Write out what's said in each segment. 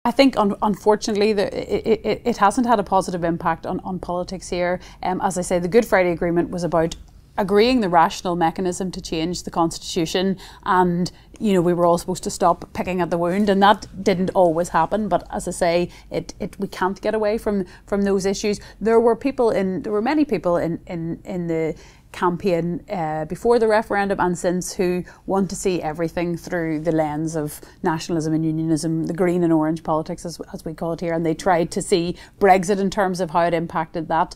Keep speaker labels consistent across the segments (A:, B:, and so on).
A: I think, unfortunately, it hasn't had a positive impact on politics here. As I say, the Good Friday Agreement was about agreeing the rational mechanism to change the constitution, and we were all supposed to stop picking at the wound, and that didn't always happen. But as I say, we can't get away from those issues. There were many people in the campaign before the referendum and since who want to see everything through the lens of nationalism and unionism, the green and orange politics as we call it here, and they tried to see Brexit in terms of how it impacted that,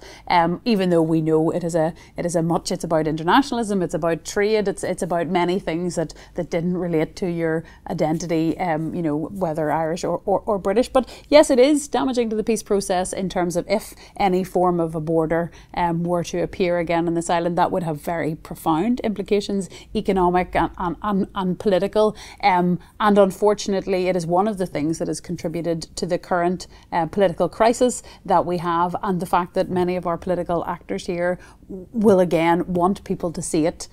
A: even though we know it's about internationalism, it's about trade, it's about many things that didn't relate to your identity, whether Irish or British. But yes, it is damaging to the peace process in terms of if any form of a border were to appear again on this island, that would have very profound implications, economic and political. And unfortunately, it is one of the things that has contributed to the current political crisis that we have, and the fact that many of our political actors here will again want people to see it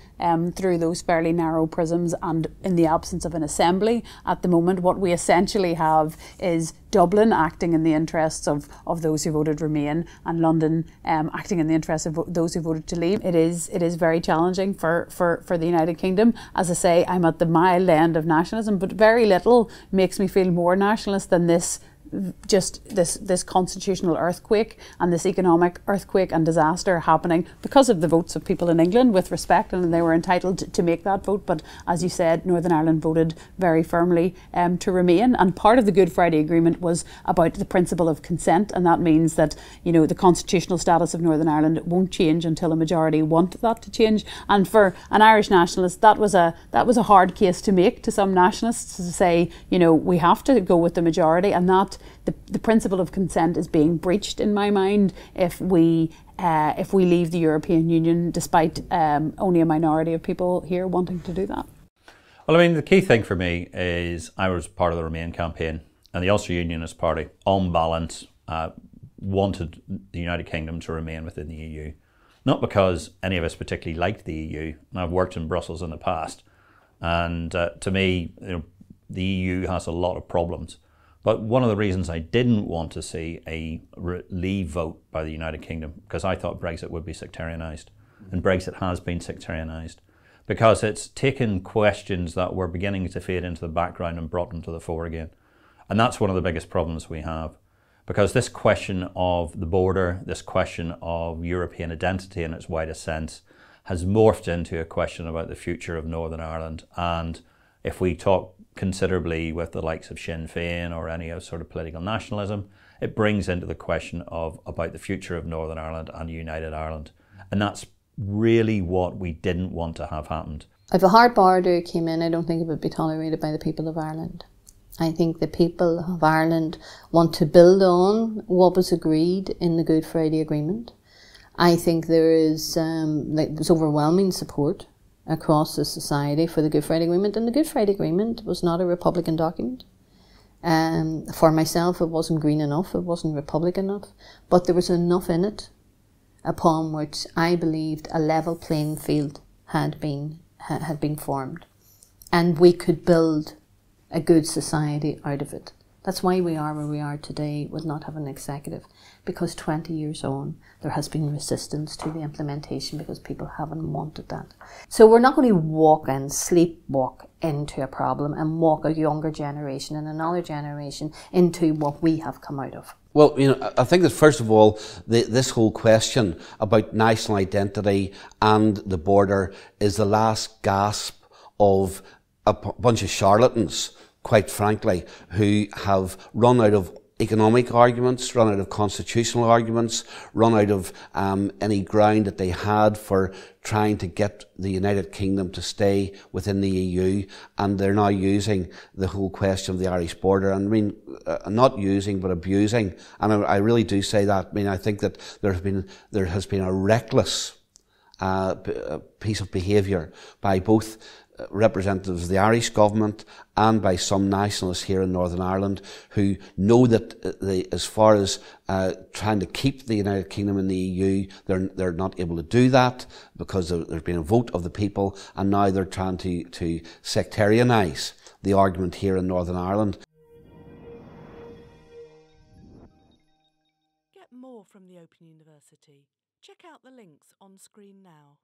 A: through those fairly narrow prisms. And in the absence of an assembly at the moment, what we essentially have is Dublin acting in the interests of those who voted Remain, and London acting in the interests of those who voted to leave. It is very challenging for the United Kingdom. As I say, I'm at the mild end of nationalism, but very little makes me feel more nationalist than this constitutional earthquake and this economic earthquake and disaster happening because of the votes of people in England, with respect, and they were entitled to make that vote. But as you said, Northern Ireland voted very firmly to remain, and part of the Good Friday Agreement was about the principle of consent, and that means that the constitutional status of Northern Ireland won't change until a majority want that to change. And for an Irish nationalist, that was a hard case to make to some nationalists, to say we have to go with the majority, and that the principle of consent is being breached in my mind if we leave the European Union, despite only a minority of people here wanting to do that.
B: Well, I mean, the key thing for me is I was part of the Remain campaign, and the Ulster Unionist Party, on balance, wanted the United Kingdom to remain within the EU. Not because any of us particularly liked the EU, and I've worked in Brussels in the past, and to me, the EU has a lot of problems. But one of the reasons I didn't want to see a leave vote by the United Kingdom, because I thought Brexit would be sectarianised. And Brexit has been sectarianised, because it's taken questions that were beginning to fade into the background and brought them to the fore again. And that's one of the biggest problems we have. Because this question of the border, this question of European identity in its widest sense, has morphed into a question about the future of Northern Ireland. And if we talk considerably with the likes of Sinn Féin or any other sort of political nationalism, it brings into the question about the future of Northern Ireland and United Ireland. And that's really what we didn't want to have happened.
C: If a hard border came in, I don't think it would be tolerated by the people of Ireland. I think the people of Ireland want to build on what was agreed in the Good Friday Agreement. I think there's overwhelming support across the society for the Good Friday Agreement, and the Good Friday Agreement was not a Republican document. For myself, it wasn't green enough, it wasn't Republican enough, but there was enough in it upon which I believed a level playing field had been formed, and we could build a good society out of it. That's why we are where we are today with not having an executive, because 20 years on, there has been resistance to the implementation because people haven't wanted that. So we're not going to sleepwalk into a problem and walk a younger generation and another generation into what we have come out of.
D: Well, I think that first of all, this whole question about national identity and the border is the last gasp of a bunch of charlatans, quite frankly, who have run out of economic arguments, run out of constitutional arguments, run out of any ground that they had for trying to get the United Kingdom to stay within the EU, and they're now using the whole question of the Irish border. And I mean, not using, but abusing. And I really do say that. I mean, I think that there has been a reckless piece of behaviour by both representatives of the Irish government and by some nationalists here in Northern Ireland who know that as far as trying to keep the United Kingdom in the EU, they're not able to do that because there's been a vote of the people, and now they're trying to sectarianise the argument here in Northern Ireland.
E: get more from the Open University, check out the links on screen now.